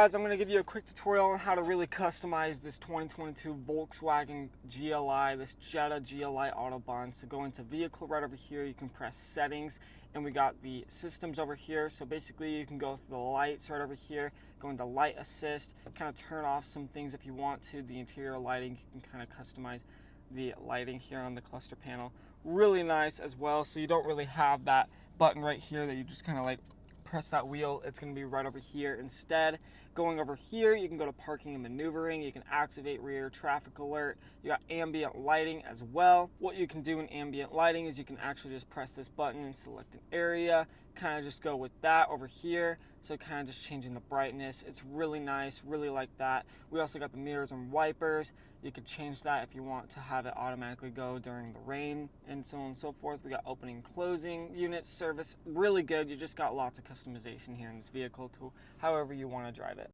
Guys, I'm going to give you a quick tutorial on how to really customize this 2022 Volkswagen GLI, this Jetta GLI Autobahn. So go into vehicle right over here, you can press settings, and we got the systems over here. So basically you can go through the lights right over here, go into light assist, kind of turn off some things if you want to. The interior lighting, you can kind of customize the lighting here on the cluster panel. Really nice as well, so you don't really have that button right here that you just kind of like press that wheel. It's going to be right over here. Instead, going over here, you can go to parking and maneuvering. You can activate rear traffic alert. You got ambient lighting as well. What you can do in ambient lighting is you can actually just press this button and select an area, kind of just go with that over here. So kind of just changing the brightness. It's really nice, really like that. We also got the mirrors and wipers. You could change that if you want to have it automatically go during the rain and so on and so forth. We got opening and closing unit service, really good. You just got lots of customization here in this vehicle to however you want to drive it.